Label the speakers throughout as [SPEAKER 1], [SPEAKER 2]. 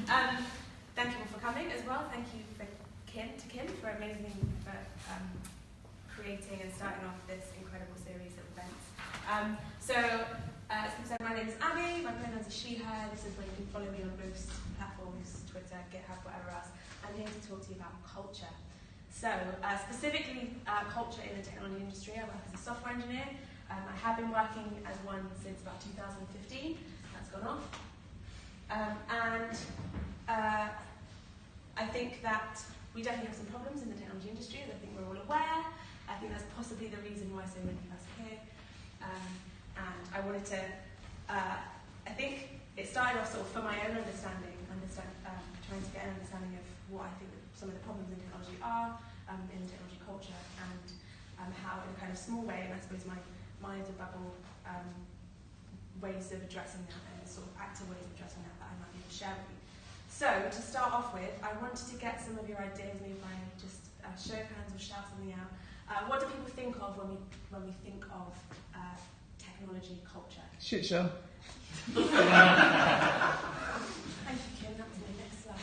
[SPEAKER 1] Thank you all for coming as well. Thank you for Kim for creating and starting off this incredible series of events. As Kim said, my name is Abby. My pronouns are she, her. This is where you can follow me on most platforms, Twitter, GitHub, whatever else. I'm here to talk to you about culture. Specifically culture in the technology industry. I work as a software engineer. I have been working as one since about 2015. That's gone off. I think that we definitely have some problems in the technology industry, as I think we're all aware. I think that's possibly the reason why so many of us are here. And I wanted to, I think it started off sort of for my own understanding, trying to get an understanding of what I think some of the problems in technology are, in technology culture, and how in a kind of small way, and I suppose my little bubble, ways of addressing that, and sort of active ways of addressing that I might be able to share with you. So, to start off with, I wanted to get some of your ideas, maybe by just show of hands or shout something out. What do people think of when we think of technology culture?
[SPEAKER 2] Shit show.
[SPEAKER 1] Thank you, Kim. That was my next slide.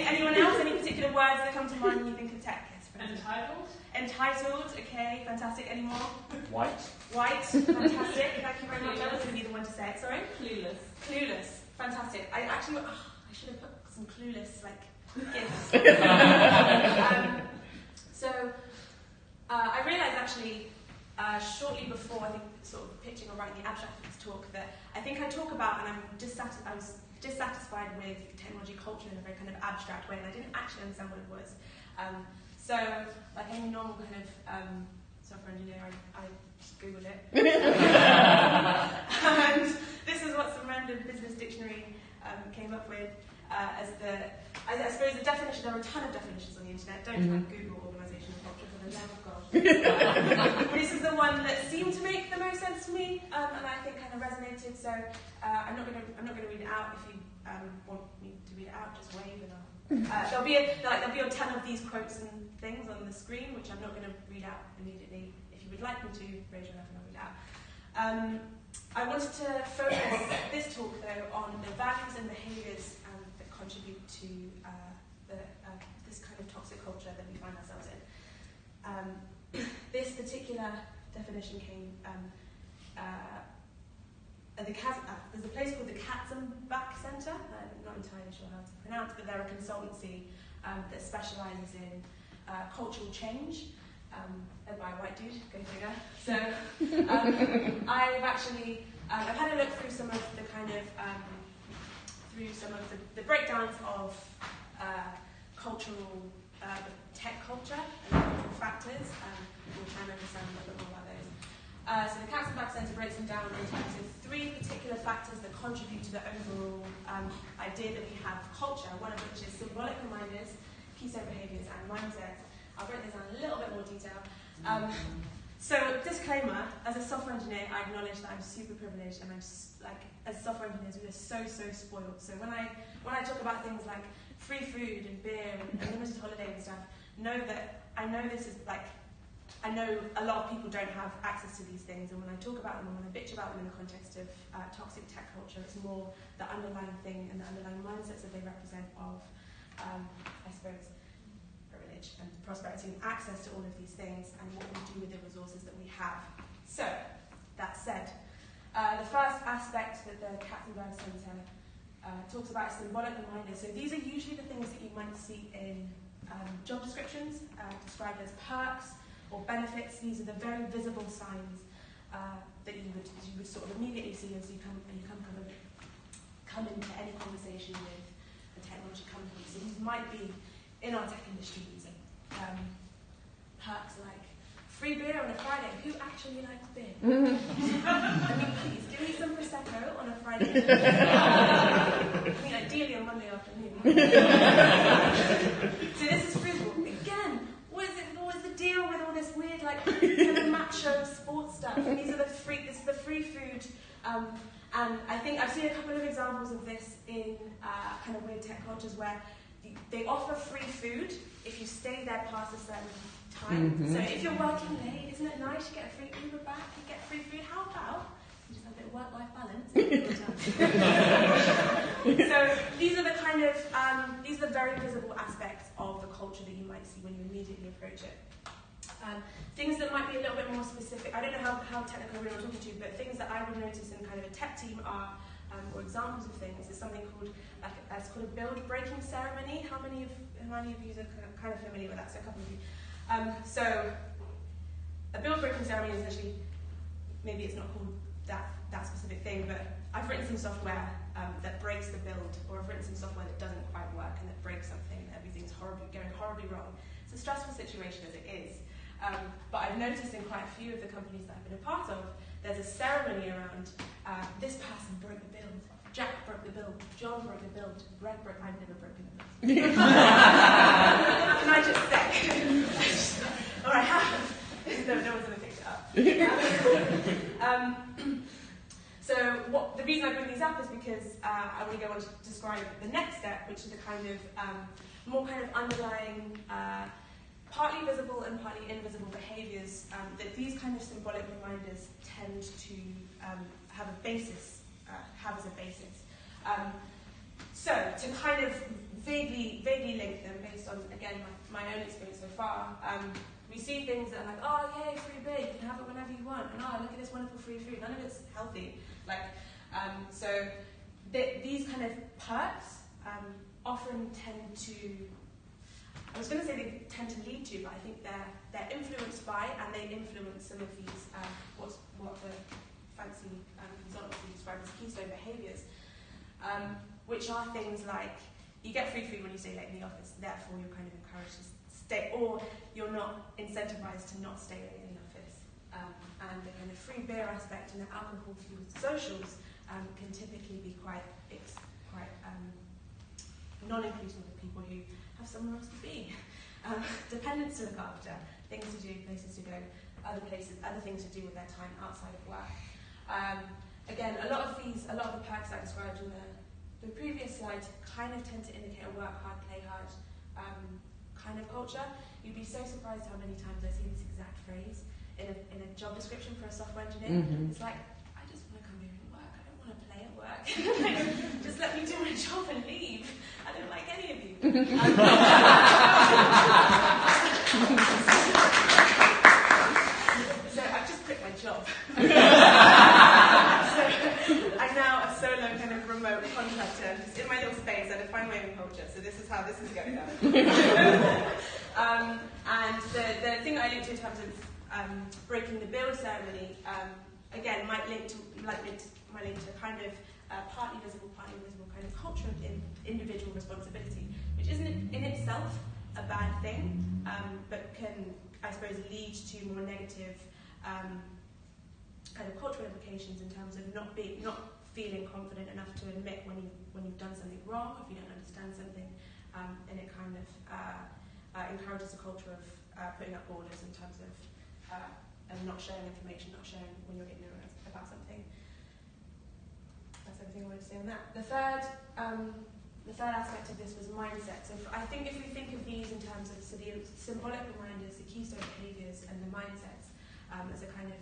[SPEAKER 1] Anyone else? Any particular words that come to mind when you think of tech?
[SPEAKER 3] Entitled.
[SPEAKER 1] Entitled. Okay, fantastic. Any more?
[SPEAKER 4] White.
[SPEAKER 1] White. Fantastic. Thank you very much. I was going to be the one to say it. Sorry.
[SPEAKER 3] Clueless.
[SPEAKER 1] Clueless. Fantastic. I should have put some clueless gifts. I realised actually shortly before I think sort of pitching or writing the abstract for this talk that I think I talk about, and I was dissatisfied with technology culture in a very kind of abstract way, and I didn't actually understand what it was. Like any normal kind of software engineer, I just Googled it. And this is what some random business dictionary came up with as I suppose the definition. There are a ton of definitions on the internet. Don't try and Google organisational culture for the love of God. This is the one that seemed to make the most sense to me, and I think kind of resonated. So I'm not going to read it out. If you want me to read it out, just wave and there'll be a ton of these quotes and things on the screen, which I'm not going to read out immediately. If you would like me to, raise your hand and I'll read it out. I wanted to focus this talk, though, on the values and behaviours that contribute to this kind of toxic culture that we find ourselves in. This particular definition came there's a place called the Katzenbach Centre. I'm not entirely sure how to pronounce, but they're a consultancy that specialises in cultural change, led by a white dude, go figure. So I've had a look through some of the kind of the breakdowns of cultural tech culture and cultural factors. We'll try and understand a little bit more about those. So the Katzenbach Centre breaks them down into three particular factors that contribute to the overall idea that we have culture, one of which is symbolic reminders, keystone behaviours, and mindsets. I'll break this down in a little bit more detail. So, disclaimer, as a software engineer, I acknowledge that I'm super privileged, and as software engineers, we are so spoiled. So when I talk about things like free food and beer and unlimited holiday and stuff, know that I know this is I know a lot of people don't have access to these things, and when I talk about them and when I bitch about them in the context of toxic tech culture, it's more the underlying thing and the underlying mindsets that they represent of, I suppose, privilege and prosperity and access to all of these things and what we do with the resources that we have. So, that said, the first aspect that the Katzenbach Centre talks about is symbolic reminders. So these are usually the things that you might see in job descriptions, described as perks or benefits. These are the very visible signs that you would sort of immediately see as you come into any conversation with a technology company. So these might be in our tech industry using perks like free beer on a Friday. Who actually likes beer? I mean, please give me some prosecco on a Friday. I mean, ideally on Monday afternoon. So this is frugal. Again, what is the deal with all this weird, kind of macho sports stuff? This is the free food, and I think I've seen a couple of examples of this in kind of weird tech cultures where they offer free food if you stay there past a certain time. So if you're working late, isn't it nice? You get a free Uber back, you get free food. How about you just have a bit bit of work-life balance. So these are the kind of, these are the very visible aspects of the culture that you might see when you immediately approach it. Things that might be a little bit more specific, I don't know how technical we're talking to, but things that I would notice in kind of a tech team are, or examples of things, is something called, it's called a build-breaking ceremony. How many of you are kind of familiar with that? So a couple of you. So a build-breaking ceremony is literally, maybe it's not called that specific thing, but I've written some software that breaks the build, or I've written some software that doesn't quite work and that breaks something, and everything's going horribly wrong. It's a stressful situation as it is. But I've noticed in quite a few of the companies that I've been a part of, there's a ceremony around this person broke the build, Jack broke the build, John broke the build, Greg broke. I've never broken the build. Can I just say? Or I have. No one's going to pick it up. So the reason I bring these up is because I want to go on to describe the next step, which is a kind of more kind of underlying, partly visible and partly invisible behaviours that these kind of symbolic reminders tend to have as a basis. So to kind of vaguely link them based on, again, my own experience so far, we see things that are like, oh yay, free beer, you can have it whenever you want, and oh, look at this wonderful free food, none of it's healthy. So these kind of perks often tend to, I was going to say they tend to lead to, but I think they're influenced by, and they influence some of these, what the fancy consultancy describes as keystone behaviours, which are things like, you get free food when you stay late in the office, therefore you're kind of encouraged to stay, or you're not incentivized to not stay late in the office. And the kind of free beer aspect and the alcohol-fueled socials can typically be quite non-inclusive of people who have somewhere else to be. Dependents to look after, things to do, places to go, other things to do with their time outside of work. Again, a lot of the perks I described in the previous slide kind of tend to indicate a work hard, play hard kind of culture. You'd be so surprised how many times I see this exact phrase in a job description for a software engineer. Mm-hmm. It's like, I just want to come here and work. I don't want to play at work. Just let me do my job and leave. I don't like any of you. So I've just quit my job. So I'm now a solo kind of remote contractor. I'm just in my little space. I define my own culture. So this is how this is going down. And the thing I linked in terms of breaking the build ceremony, again, might link to kind of partly visible, partly invisible kind of culture of individual responsibility, which isn't in itself a bad thing, but can, I suppose, lead to more negative kind of cultural implications in terms of not feeling confident enough to admit when you've done something wrong, if you don't understand something, and it kind of encourages a culture of putting up borders in terms of and not sharing information, not sharing when you're ignorant about something. That's everything I wanted to say on that. The third aspect of this was mindset. So I think if we think of these in terms of the symbolic reminders, the keystone behaviours, and the mindsets as a kind of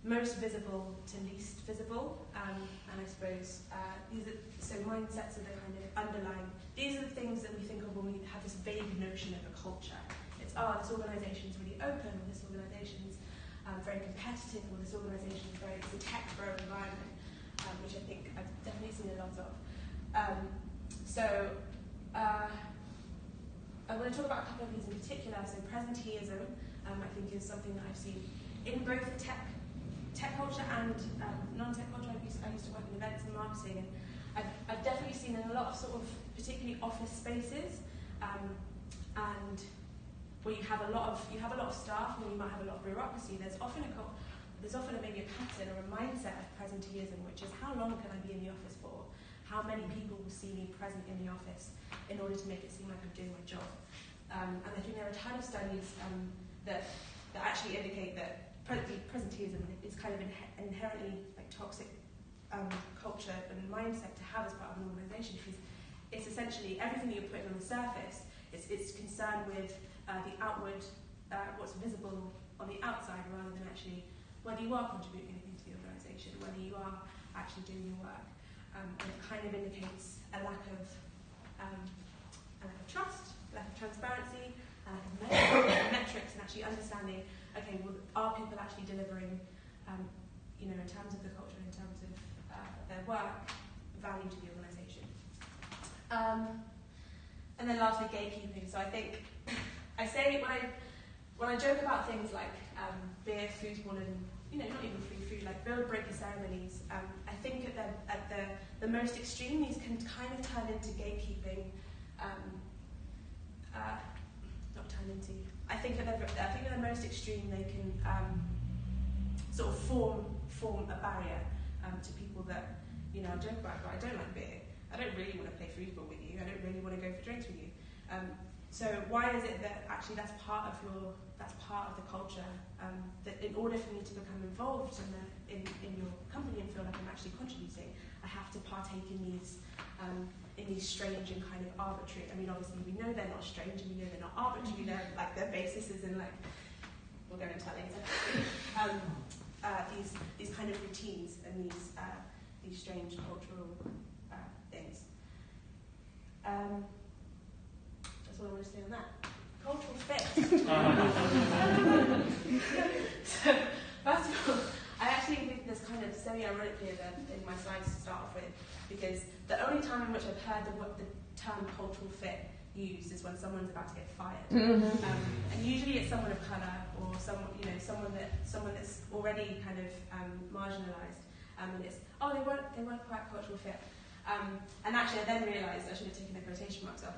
[SPEAKER 1] most visible to least visible, and I suppose mindsets are the kind of underlying. These are the things that we think of when we have this vague notion of a culture. It's this organisation's really open, or this organisation's very competitive, or this organisation is it's a tech-bro environment, which I think I've definitely seen a lot of. I want to talk about a couple of these in particular. So presenteeism, I think, is something that I've seen in both tech culture and non-tech culture. I used to work in events and marketing, and I've definitely seen in a lot of sort of particularly office spaces, and where you have a lot of staff, and you might have a lot of bureaucracy. There's often maybe a pattern or a mindset of presenteeism, which is how long can I be in the office for? How many people will see me present in the office in order to make it seem like I'm doing my job? And I think there are a ton of studies that actually indicate that presenteeism is kind of inherently like toxic culture and mindset to have as part of an organisation, because it's essentially everything that you're putting on the surface. It's concerned with the outward, what's visible on the outside, rather than actually whether you are contributing anything to the organisation, whether you are actually doing your work. And it kind of indicates a lack of trust, a lack of transparency, a lack of metrics, and actually understanding, okay, well, are people actually delivering, in terms of the culture, in terms of their work, value to the organisation. And then lastly, gatekeeping. So I think I say when I joke about things like beer, foosball, and not even free food, like build breaker ceremonies. I think at the most extreme, these can kind of turn into gatekeeping. Not turn into. I think at the most extreme, they can sort of form a barrier to people that I joke about. But I don't like beer. I don't really want to play foosball with you. I don't really want to go for drinks with you. So why is it that actually that's part of the culture, that in order for me to become involved in your company and feel like I'm actually contributing, I have to partake in these strange and kind of arbitrary. I mean, obviously we know they're not strange and we know they're not arbitrary. They're like their basis is in like, we'll go into that later. These kind of routines and these strange cultural things. That's all I want to say on that. Cultural fit. So, first of all, I actually think this kind of semi-ironic here in my slides to start off with, because the only time in which I've heard the term cultural fit used is when someone's about to get fired. And usually it's someone of colour or someone that's already kind of marginalised. And it's, they weren't quite cultural fit. And actually I then realised I should have taken the quotation marks off.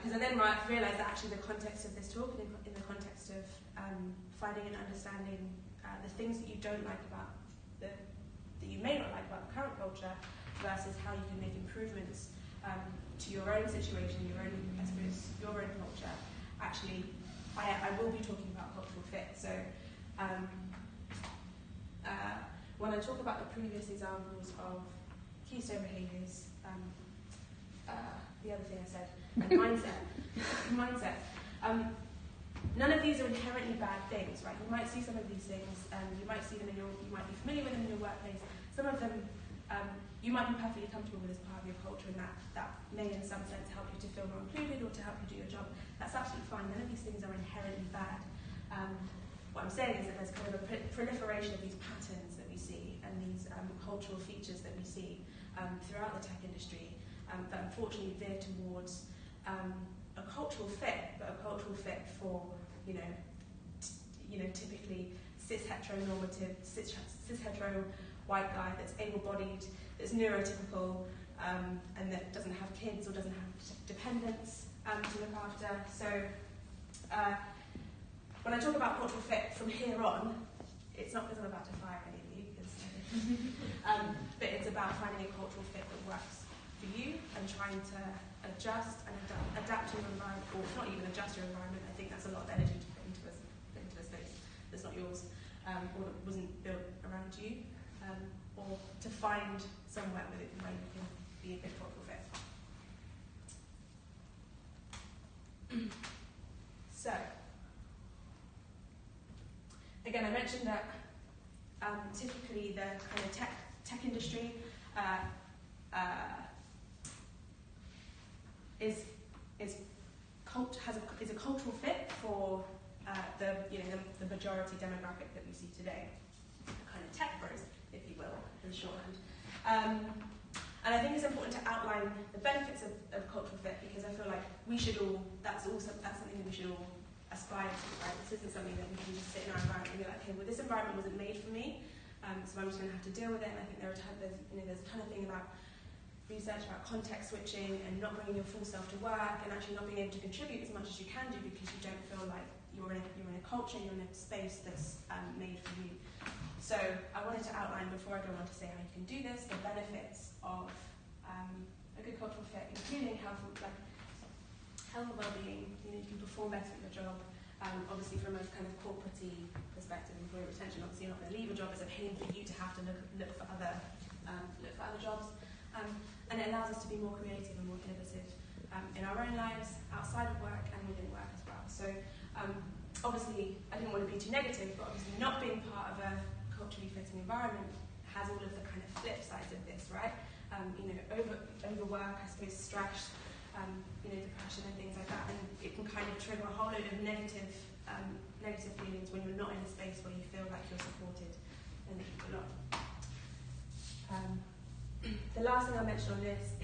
[SPEAKER 1] Because I then realised that actually the context of this talk, in the context of finding and understanding the things that you don't like about that you may not like about the current culture, versus how you can make improvements to your own situation, your own culture. Actually, I will be talking about cultural fit. So when I talk about the previous examples of keystone behaviours, the other thing I said, and mindset. None of these are inherently bad things, right? You might see some of these things, you might see them you might be familiar with them in your workplace. Some of them you might be perfectly comfortable with as part of your culture, and that may in some sense help you to feel more included or to help you do your job. That's absolutely fine. None of these things are inherently bad. What I'm saying is that there's kind of a proliferation of these patterns that we see and these cultural features that we see throughout the tech industry that unfortunately veer towards a cultural fit, but a cultural fit for typically cis hetero white guy that's able-bodied, that's neurotypical, and that doesn't have kids or doesn't have dependents to look after. So when I talk about cultural fit from here on, it's not because I'm about to fire any of you, but it's about finding a cultural fit that works for you and trying to adjust and adapt to your environment, or not even adjust your environment. I think that's a lot of energy to put into a space that's not yours, or that wasn't built around you, or to find somewhere where you can be a good cultural fit. So, again, I mentioned that typically the kind of tech industry is a cultural fit for the majority demographic that we see today, kind of tech bros, if you will, in shorthand. And I think it's important to outline the benefits of cultural fit, because I feel like that's something that we should all aspire to, right? This isn't something that we can just sit in our environment and be like, okay, well, this environment wasn't made for me, so I'm just going to have to deal with it. And I think there's a ton of thing about research about context switching and not bringing your full self to work and actually not being able to contribute as much as you can do because you don't feel like you're in a culture, you're in a space that's made for you. So I wanted to outline, before I go on to say how you can do this, the benefits of a good cultural fit, including health and well-being. You can perform better at your job. Obviously, from a kind of corporate-y perspective, employee retention. Obviously, you're not going to leave a job as a pain for you to have to look for other jobs. And it allows us to be more creative and more innovative in our own lives, outside of work, and within work as well. So obviously, I didn't want to be too negative, but obviously not being part of a culturally fitting environment has all of the kind of flip sides of this. overwork, I suppose, stress, depression and things like that, and it can kind of trigger a whole load of negative feelings when you're not in a space where you feel like you're supported and that you belong. The last thing I'll mention on this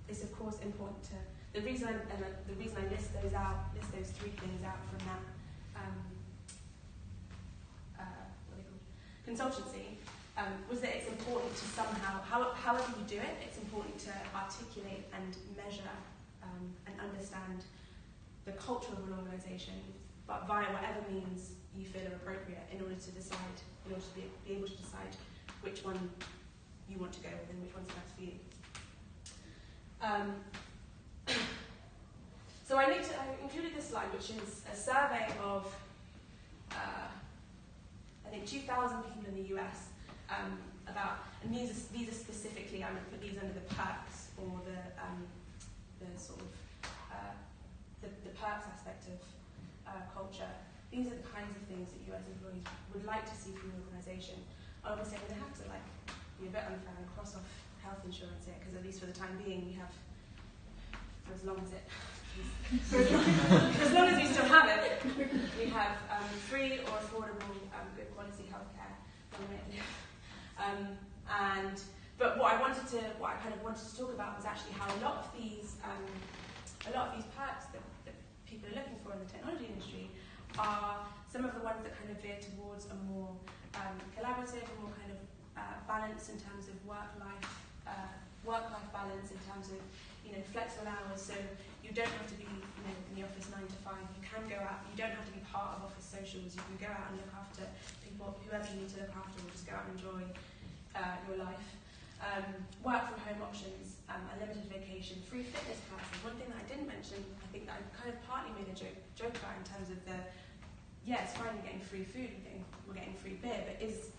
[SPEAKER 1] is of course important to the reason I list those three things out from that consultancy was that it's important to somehow, however you do it, it's important to articulate and measure and understand the culture of an organisation, but via whatever means you feel are appropriate in order to be able to decide which one you want to go with and which one's best for you. So I included this slide, which is a survey of I think 2,000 people in the US and these are specifically, I'm going to put these under the perks or the sort of the perks aspect of culture. These are the kinds of things that US employees would like to see from an organisation. Obviously, I'm going to have to be a bit unfair and cross off health insurance here, because at least for the time being, we have, for as long as we still have it, we have free or affordable, good quality healthcare. But what I kind of wanted to talk about was actually how a lot of these perks that people are looking for in the technology industry are some of the ones that kind of veer towards a more collaborative, a more kind of balance in terms of work-life balance, in terms of flexible hours. So you don't have to be in the office 9 to 5. You can go out. You don't have to be part of office socials. You can go out and look after people, whoever you need to look after, or just go out and enjoy your life. Work from home options, unlimited vacation, free fitness classes. One thing that I didn't mention, I think that I kind of partly made a joke about in terms of it's fine we're getting free food, we're getting free beer, but is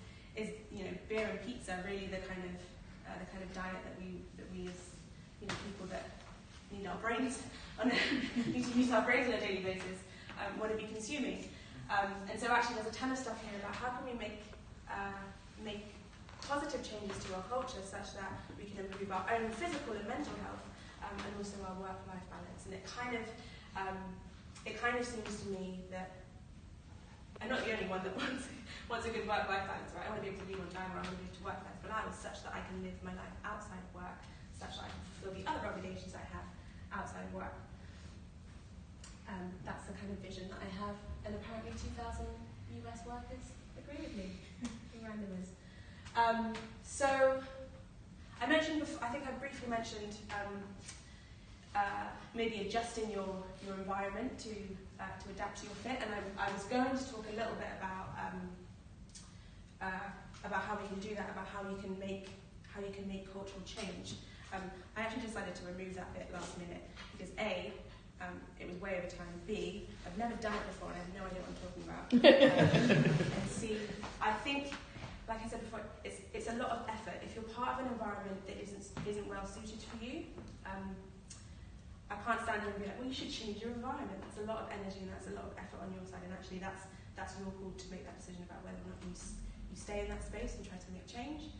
[SPEAKER 1] beer and pizza really the kind of diet that we as people that need our brains need to use our brains on a daily basis want to be consuming? And so actually there's a ton of stuff here about how can we make positive changes to our culture such that we can improve our own physical and mental health and also our work-life balance. And it kind of seems to me that I'm not the only one that wants a good work-life balance, right? I want to be able to leave on time, or I want to be able to work flexible hours such that I can live my life outside of work, such that I can fulfill the other obligations I have outside of work. That's the kind of vision that I have, and apparently 2,000 US workers agree with me. Random is. So I mentioned before, I think I briefly mentioned maybe adjusting your environment to adapt to your fit, and I was going to talk a little bit about how we can do that, about how you can make cultural change. I actually decided to remove that bit last minute because A, it was way over time. B, I've never done it before and I have no idea what I'm talking about. And C, I think, like I said before, it's a lot of effort. If you're part of an environment that isn't well suited for you, I can't stand here and be like, well, you should change your environment. That's a lot of energy and that's a lot of effort on your side. And actually, that's your call to make that decision about whether or not you stay in that space and try to make change,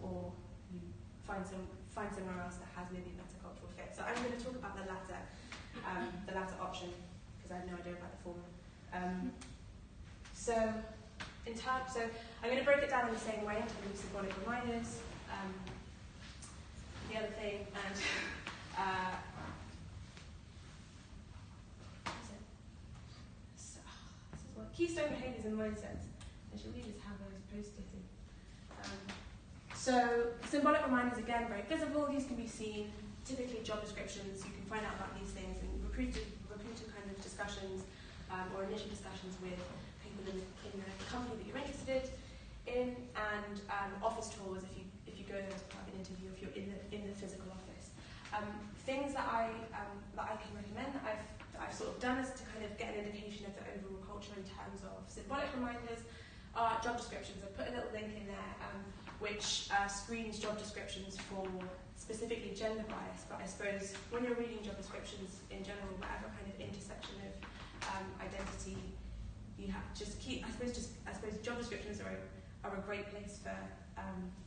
[SPEAKER 1] or you find somewhere else that has maybe a better cultural fit. So I'm going to talk about the latter option because I have no idea about the former. So I'm going to break it down in the same way in terms of symbolic reminders. The other thing, and keystone behaviours and mindsets. I should really just have those posted. So symbolic reminders, again, very visible. These can be seen, typically job descriptions. You can find out about these things in recruiter kind of discussions or initial discussions with people in the company that you're interested in, and office tours if you go there as part of an interview, if you're in the physical office. Things that I can recommend that I've sort of done is to kind of get an indication of the overall culture in terms of symbolic reminders are job descriptions. I put a little link in there which screens job descriptions for specifically gender bias, but I suppose when you're reading job descriptions in general, whatever kind of intersection of identity you have, I suppose job descriptions are are a great place for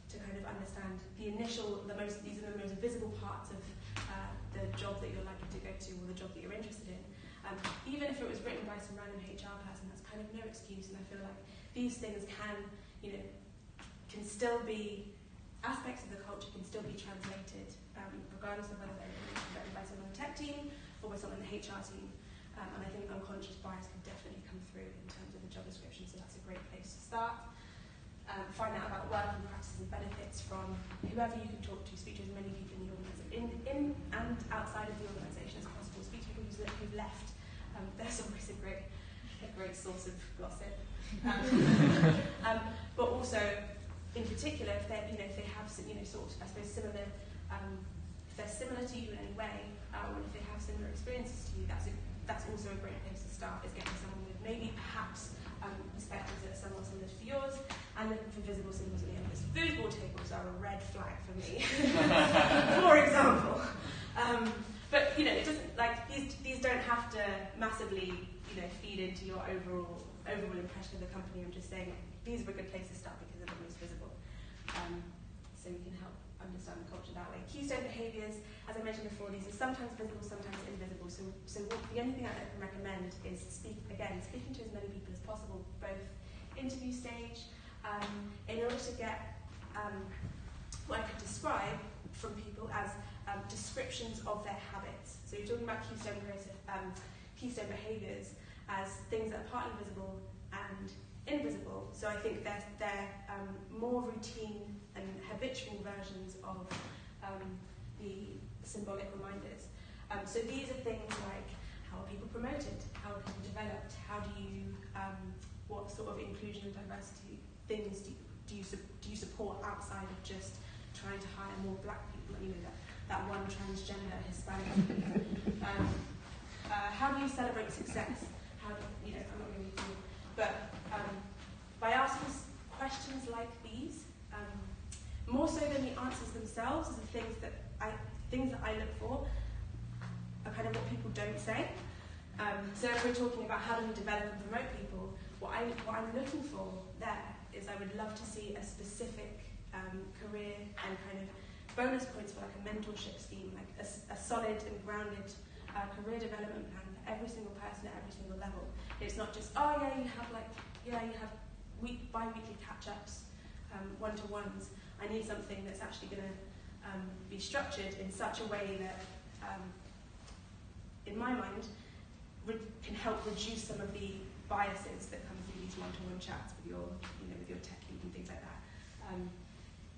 [SPEAKER 1] to kind of understand these are the most visible parts of the job that you're likely to go to or the job that you're interested in. Even if it was written by some random HR person, that's kind of no excuse, and I feel like these things can still be, aspects of the culture can still be translated, regardless of whether they're written by someone on the tech team or by someone on the HR team. And I think unconscious bias can definitely come through in terms of the job description, so that's a great place to start. Find out about working practices and benefits from whoever you can talk to, speak to as many people in the organisation, in and outside of the organisation as possible, speak to people who've left. That's always a great source of gossip. But also, in particular, if they have sort of, I suppose, similar, if they're similar to you in any way, or if they have similar experiences to you, that's also a great place to start, is getting someone with maybe perhaps perspectives that are somewhat similar to yours, and looking for visible symbols at the end of this. Foosball tables are a red flag for me, for example. But it doesn't, like, these don't have to massively feed into your overall impression of the company. I'm just saying these are a good place to start because they're the most visible. So you can help understand the culture that way. Keystone behaviours, as I mentioned before, these are sometimes visible, sometimes invisible. So the only thing I can recommend is speaking to as many people as possible, both interview stage, in order to get what I could describe from people as descriptions of their habits. So you're talking about keystone behaviours as things that are partly visible and invisible. So I think they're more routine and habitual versions of the symbolic reminders. So these are things like, how are people promoted? How are people developed? How do you, what sort of inclusion and diversity things do you support outside of just trying to hire more black people? That one transgender Hispanic. How do you celebrate success? How do I'm not going to, but by asking questions like these, more so than the answers themselves, is the things that I look for are kind of what people don't say. So if we're talking about how do we develop and promote people, what I'm looking for there is I would love to see a specific career and kind of bonus points for like a mentorship scheme, like a solid and grounded career development plan for every single person at every single level. It's not just, you have bi-weekly catch-ups, one-to-ones. I need something that's actually going to be structured in such a way that, in my mind, can help reduce some of the biases that come through these one-to-one chats with your tech lead and things like that.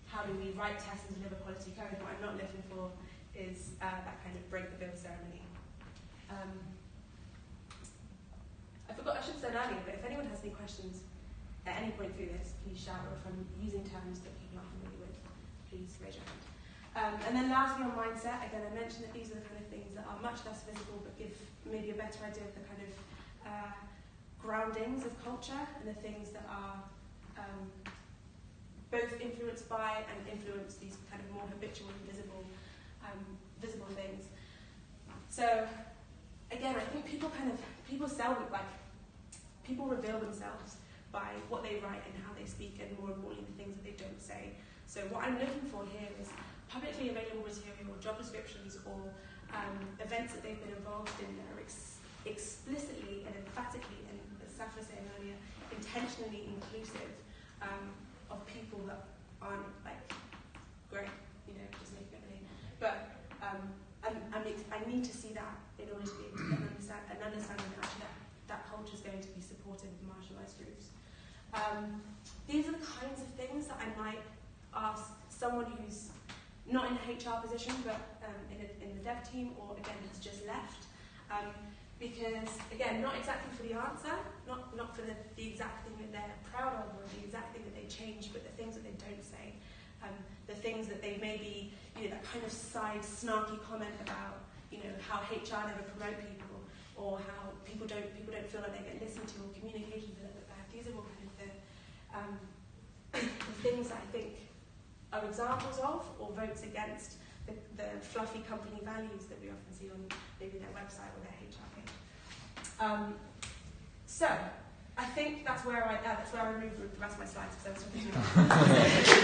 [SPEAKER 1] How do we write tests and deliver quality code? What I'm not looking for is that kind of break the bill ceremony. I should have said earlier, but if anyone has any questions at any point through this, please shout, or if I'm using terms that people aren't familiar with, please raise your hand. And then lastly on mindset, again I mentioned that these are the kind of things that are much less visible but give maybe a better idea of the kind of groundings of culture and the things that are both influenced by and influence these kind of more habitual and visible things. So again, I think people reveal themselves by what they write and how they speak, and more importantly the things that they don't say. So what I'm looking for here is publicly available material or job descriptions or events that they've been involved in that are explicitly and emphatically, and as Sassel was saying earlier, intentionally inclusive of people that aren't like great, just make it really. But I need to see that in order to be able to get an understanding that actually that culture is going to be supportive of marginalised groups. These are the kinds of things that I might ask someone who's not in a HR position, but in the dev team, or again has just left. Because again, not exactly for the answer, not for the exact thing that they're proud of or the exact thing that they change, but the things that they don't say, the things that they maybe, that kind of side snarky comment about, how HR never promote people, or how people don't feel like they get listened to, or communication's a little bit bad. These are all kind of the things that I think are examples of, or votes against the fluffy company values that we often see on maybe their website or their HR page. So, I think that's where I removed the rest of my slides because I was talking too much.